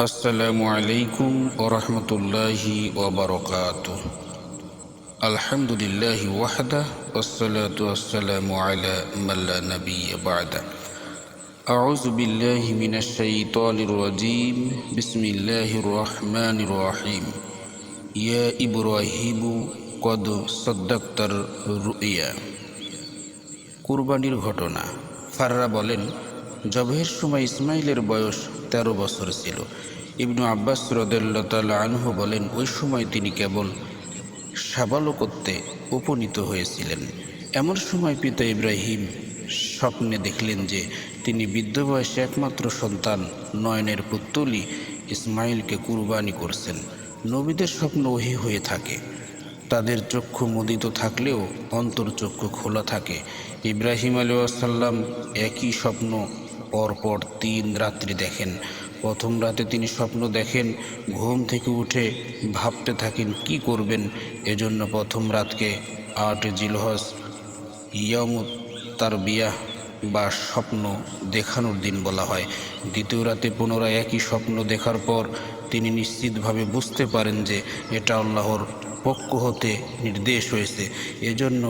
আসসালামু আলাইকুম ওয়া রাহমাতুল্লাহি ওয়া বারাকাতুহু। আলহামদুলিল্লাহি ওয়াহদাহু ওয়াসসালাতু ওয়াসসালামু আলা মান লা নাবিয়্যা বা'দা। আউযু বিল্লাহি মিনাশ শাইতানির রাজীম। বিসমিল্লাহির রহমানির রহিম। ইয়া ইব্রাহিমু কদ সাদ্দাকতার রুইয়া। কুরবানির ঘটনা। ফাররা বলেন, জবেহের সময় ইসমাইলের বয়স ১৩ বছর ছিল। ইবনু আব্বাস রাদিয়াল্লাহু তাআলা আনহু বলেন, ওই সময় তিনি কেবল সাবালকত্বে উপনীত হয়েছিলেন। এমন সময় পিতা ইব্রাহিম স্বপ্নে দেখলেন যে তিনি বৃদ্ধ বয়সে একমাত্র সন্তান নয়নের পুত্তলি ইসমাইলকে কুরবানি করছেন। নবীদের স্বপ্ন ওহী হয়ে থাকে, তাদের চক্ষু মুদিত থাকলেও অন্তর্চক্ষু খোলা থাকে। ইব্রাহিম আলাইহিস সালাম একই স্বপ্ন পরপর ৩ রাত্রি দেখেন। প্রথম রাতে তিনি স্বপ্ন দেখেন, ঘুম থেকে উঠে ভাবতে থাকেন কি করবেন। এজন্য প্রথম রাতকে ৮ জিলহজ ইয়ামুত তারবিয়াহ বা স্বপ্ন দেখানোর দিন বলা হয়। দ্বিতীয় রাতে পুনরায় একই স্বপ্ন দেখার পর তিনি নিশ্চিতভাবে বুঝতে পারেন যে এটা আল্লাহর পক্ষ হতে নির্দেশ হয়েছে। এজন্য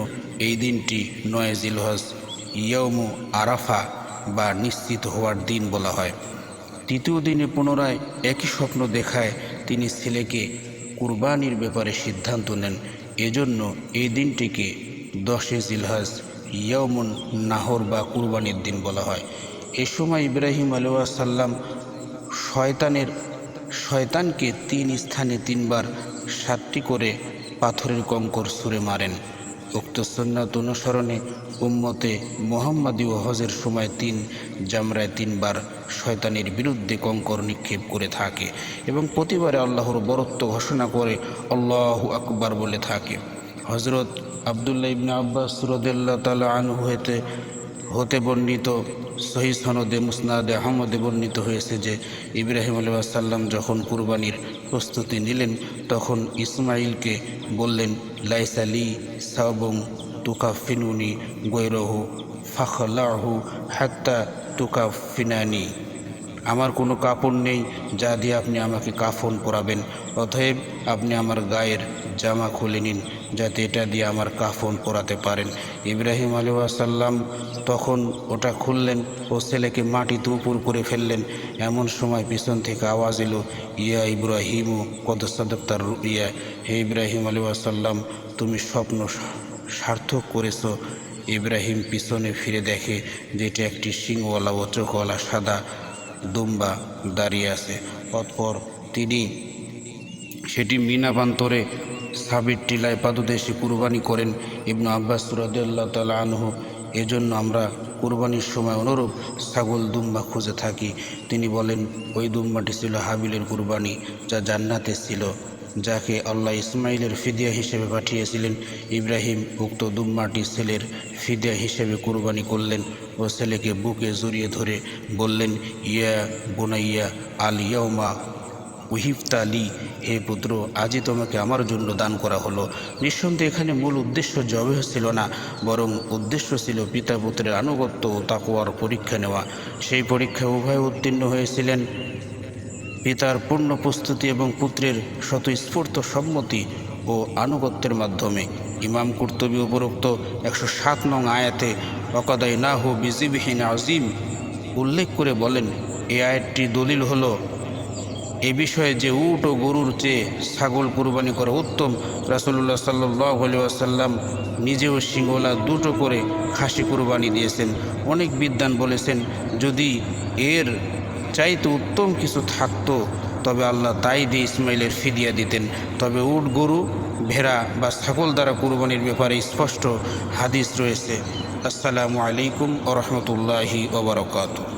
এই দিনটি ৯ জিলহজ ইয়াউমু আরাফা বা নিশ্চিত হওয়ার দিন বলা হয়। তৃতীয় দিনে পুনরায় একই স্বপ্ন দেখায় তিনি ছেলেকে কুরবানির ব্যাপারে সিদ্ধান্ত নেন। এজন্য এই দিনটিকে ১০ জিলহজ ইয়াউমুন নাহর বা কুরবানির দিন বলা হয়। এ সময় ইব্রাহিম আলাইহিস সালাম শয়তানকে ৩ স্থানে ৩ বার ৭টি করে পাথরের কঙ্কর ছুঁড়ে মারেন। উক্ত সুন্নাত অনুসরণে উম্মতে মুহাম্মাদী ও হজের সময় ৩ জামরায় ৩ বার শয়তানের বিরুদ্ধে কঙ্কর নিক্ষেপ করে থাকে এবং প্রতিবারে আল্লাহর বরত্ব ঘোষণা করে আল্লাহু আকবার বলে থাকে। হযরত আব্দুল্লাহ ইবনে আব্বাস রাদিয়াল্লাহু তাআলা আনহু হতে বর্ণিত সহিহ সনদে মুসনাদে আহমদে বর্ণিত হয়েছে যে ইব্রাহিম আলাইহিস সালাম যখন কুরবানির প্রস্তুতি নিলেন তখন ইসমাইলকে বললেন, লাইসা লি সাবুম তুকাফিনুনি গৈরহু ফাখলাহু হাত্তা তুকাফিনানি। আমার কোনো কাপড় নেই যা দিয়ে আপনি আমাকে কাফন পরাবেন, অতএব আপনি আমার গায়ের জামা খুলে নিন যাতে এটা দিয়ে আমার কাফন পরাতে পারেন। ইব্রাহিম আলাইহিস সালাম তখন ওটা খুললেন ও ছেলেকে মাটিতে উপর করে ফেললেন। এমন সময় পিছন থেকে আওয়াজ এলো, ইয়া ইব্রাহিমু কদ সাদাকতার রুইয়া। হে ইব্রাহিম আলাইহিস সালাম, তুমি স্বপ্ন সার্থক করেছো। ইব্রাহিম পিছনে ফিরে দেখে যে এটা একটি শিংওয়ালা ও চোখওয়ালা সাদা দুম্বা দাঁড়িয়ে আছে। অতঃপর তিনি সেটি মিনা প্রান্তরে সাবির টিলায় পাদদেশে কুরবানি করেন। ইবনু আব্বাস রাদিয়াল্লাহু তাআলা আনহু, এজন্য আমরা কুরবানির সময় অনুরূপ ছাগল দুম্বা খুঁজে থাকি। তিনি বলেন, ওই দুম্বাটি ছিল হাবিলের কুরবানি, যা জান্নাতে ছিল, যাকে আল্লাহ ইসমাইলের ফিদিয়া হিসেবে পাঠিয়েছিলেন। ইব্রাহিম উক্ত দুম্বাটি ছেলের ফিদিয়া হিসেবে কুরবানি করলেন ও ছেলেকে বুকে জড়িয়ে ধরে বললেন, ইয়া বুনাইয়া আল ইয়াউমা উহিবতা লি। হে পুত্র, আজই তোমাকে আমার জন্য দান করা হলো। নিঃসন্দেহে এখানে মূল উদ্দেশ্য জবেহ ছিল না, বরং উদ্দেশ্য ছিল পিতা পুত্রের আনুগত্য ও তাকওয়ার পরীক্ষা নেওয়া। সেই পরীক্ষায় উভয় উত্তীর্ণ হয়েছিলেন। পিতার পূর্ণ প্রস্তুতি এবং পুত্রের স্বতঃস্ফূর্ত সম্মতি ও আনুগত্যের মাধ্যমে। ইমাম কুরতুবী উপরোক্ত ১০৭ নং আয়াতে ওয়াকাদাইনাহু বিযিবহিন আযীম উল্লেখ করে বলেন, এই আয়াতটি দলিল হলো এ বিষয়ে যে উট ও গরুর চেয়ে ছাগল কুরবানি করা উত্তম। রাসূলুল্লাহ সাল্লাল্লাহু আলাইহি ওয়াসাল্লাম নিজেও সিংওয়ালা 2টো করে খাসি কুরবানি দিয়েছেন। অনেক বিদ্বান বলেছেন, যদি এর চাইতে উত্তম কিছু থাকতো তবে আল্লাহ তাই দিয়ে ইসমাইলের ফিদিয়া দিতেন। তবে উট, গরু, ভেড়া বা ছাগল দ্বারা কুরবানির ব্যাপারে স্পষ্ট হাদিস রয়েছে। আসসালামু আলাইকুম ওয়া রাহমাতুল্লাহি ওয়া বারাকাতুহু।